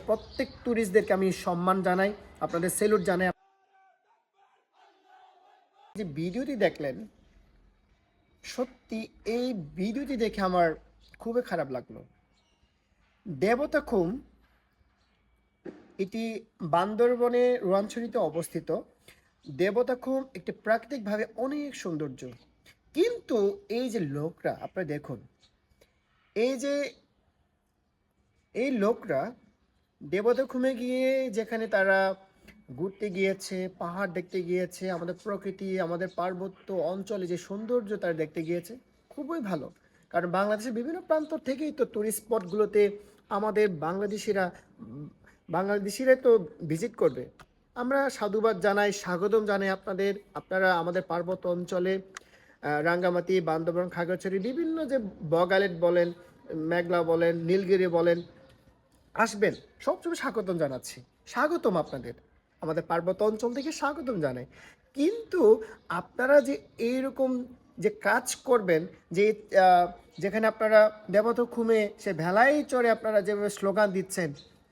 প্রত্যেক ট্যুরিস্টদেরকে আমি সম্মান জানাই, আপনাদের স্যালুট জানাই। যে ভিডিওটি দেখলেন, সত্যি এই ভিডিওটি দেখে আমার খুবই খারাপ লাগলো। দেবতাখুম এটি বান্দরবনে রোয়াংছড়িতে অবস্থিত। দেবতাখুম একটি প্রাকৃতিকভাবে অনেক সৌন্দর্য, কিন্তু এই যে লোকরা আপনারা দেখুন, এই লোকরা দেবতাখুমে গিয়ে যেখানে তারা ঘুরতে গিয়েছে, পাহাড় দেখতে গিয়েছে, আমাদের প্রকৃতি, আমাদের পার্বত্য অঞ্চলে যে সৌন্দর্য তারা দেখতে গিয়েছে, খুবই ভালো। কারণ বাংলাদেশের বিভিন্ন প্রান্ত থেকেই তো টুরিস্ট স্পটগুলোতে আমাদের বাংলাদেশিরাই তো ভিজিট করবে। আমরা সাধুবাদ জানাই, স্বাগতম জানাই আপনারা আমাদের পার্বত্য অঞ্চলে রাঙ্গামাটি, বান্দরবান, খাগড়াছড়ি, বিভিন্ন যে বগালেট বলেন, মেঘলা বলেন, নীলগিরি বলেন, আসবেন, সবসময় স্বাগতম জানাচ্ছি। স্বাগতম আপনাদের, আমাদের পার্বত্য অঞ্চল থেকে স্বাগতম জানাই। কিন্তু আপনারা যে এইরকম যে কাজ করবেন, যে যেখানে আপনারা দেবতাখুমে সে ভেলাই চড়ে আপনারা যেভাবে স্লোগান দিচ্ছেন,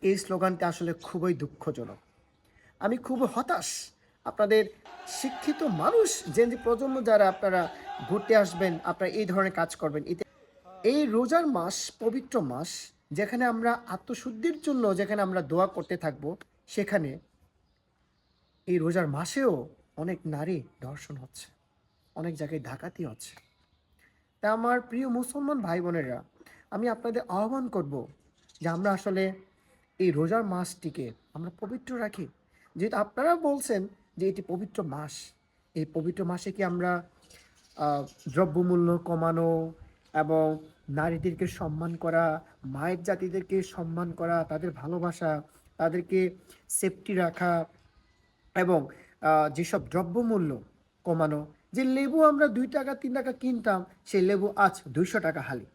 এই স্লোগানটা আসলে খুবই দুঃখজনক। আমি খুব হতাশ। আপনাদের শিক্ষিত মানুষ, যে প্রজন্ম যারা আপনারা ঘুরতে আসবেন, আপনারা এই ধরনের কাজ করবেন। এই রোজার মাস, পবিত্র মাস, যেখানে আমরা আত্মশুদ্ধির জন্য যেখানে আমরা দোয়া করতে থাকব, সেখানে এই রোজার মাসেও অনেক নারী ধর্ষণ হচ্ছে, অনেক জায়গায় ডাকাতি হচ্ছে। তা আমার প্রিয় মুসলমান ভাই বোনেরা, আমি আপনাদের আহ্বান করব যে আমরা আসলে এই রোজার মাসটিকে আমরা পবিত্র রাখি। যেহেতু আপনারা বলছেন যে এটি পবিত্র মাস, এই পবিত্র মাসে কি আমরা দ্রব্যমূল্য কমানো এবং নারীদেরকে সম্মান করা, মায়ের জাতিদেরকে সম্মান করা, তাদের ভালোবাসা, তাদেরকে সেফটি রাখা এবং যেসব দ্রব্যমূল্য কমানো, যে লেবু আমরা 2 টাকা 3 টাকা কিনতাম, সেই লেবু আজ 200 টাকা হালি।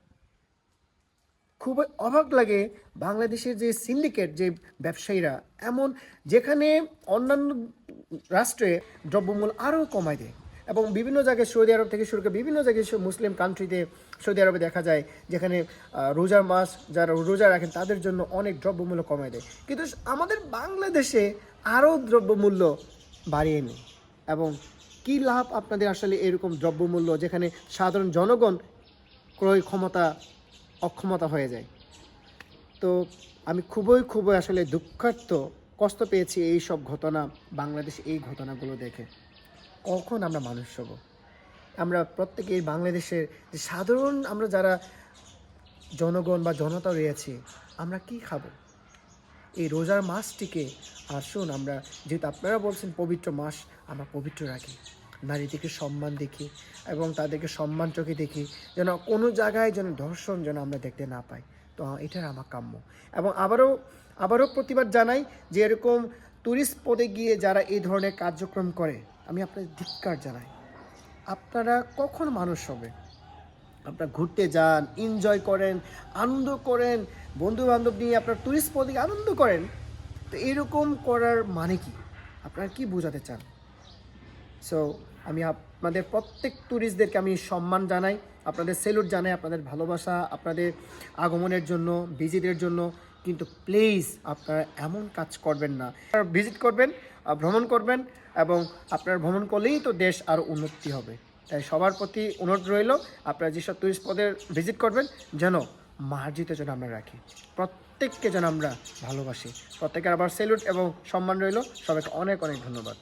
খুবই অবাক লাগে বাংলাদেশের যে সিন্ডিকেট, যে ব্যবসায়ীরা, এমন যেখানে অন্যান্য রাষ্ট্রে দ্রব্যমূল্য আরও কমায় দেয়, এবং বিভিন্ন জায়গায় সৌদি আরব থেকে শুরু করে বিভিন্ন জায়গায় মুসলিম কান্ট্রিতে, সৌদি আরবে দেখা যায় যেখানে রোজার মাস যারা রোজা রাখেন তাদের জন্য অনেক দ্রব্যমূল্য কমায় দেয়, কিন্তু আমাদের বাংলাদেশে আরও দ্রব্যমূল্য বাড়িয়ে নেয়। এবং কী লাভ আপনাদের আসলে এরকম দ্রব্যমূল্য, যেখানে সাধারণ জনগণ ক্রয় অক্ষমতা হয়ে যায়। তো আমি খুবই আসলে দুঃখার্থ, কষ্ট পেয়েছি এই সব ঘটনা, বাংলাদেশে এই ঘটনাগুলো দেখে। কখন আমরা মানুষ হব? আমরা প্রত্যেকেই বাংলাদেশের যে সাধারণ আমরা যারা জনগণ বা জনতা রয়েছে, আমরা কি খাবো এই রোজার মাসটিকে? আসুন আমরা, যেহেতু আপনারা বলছেন পবিত্র মাস, আমরা পবিত্র রাখি, নারীদেরকে সম্মান দেখি এবং তাদেরকে সম্মান চোখে দেখি, যেন কোনো জায়গায় যেন ধর্ষণ যেন আমরা দেখতে না পাই। তো এটার আমার কাম্য। এবং আবারও প্রতিবাদ জানাই যে এরকম টুরিস্ট স্পটে গিয়ে যারা এই ধরনের কার্যক্রম করে, আমি আপনাদের ধিক্কার জানাই। আপনারা কখন মানুষ হবে? আপনারা ঘুরতে যান, এনজয় করেন, আনন্দ করেন, বন্ধুবান্ধব নিয়ে আপনার টুরিস্ট স্পটে আনন্দ করেন, তো এরকম করার মানে কি? আপনারা কি বোঝাতে চান? সো আমি আপনাদের প্রত্যেক ট্যুরিস্টদেরকে আমি সম্মান জানাই, আপনাদের স্যালুট জানাই, আপনাদের ভালোবাসা, আপনাদের আগমনের জন্য, ভিজিটের জন্য। কিন্তু প্লিজ আপনারা এমন কাজ করবেন না। ভিজিট করবেন, ভ্রমণ করবেন, এবং আপনারা ভ্রমণ করলেই তো দেশ আরও উন্নতি হবে। তাই সবার প্রতি অনুরোধ রইল, আপনারা যেসব টুরিস্ট স্পটে ভিজিট করবেন যেন মার্জিত যেন আমরা রাখি, প্রত্যেককে যেন আমরা ভালোবাসি। প্রত্যেকের আবার স্যালুট এবং সম্মান রইল। সবাইকে অনেক ধন্যবাদ।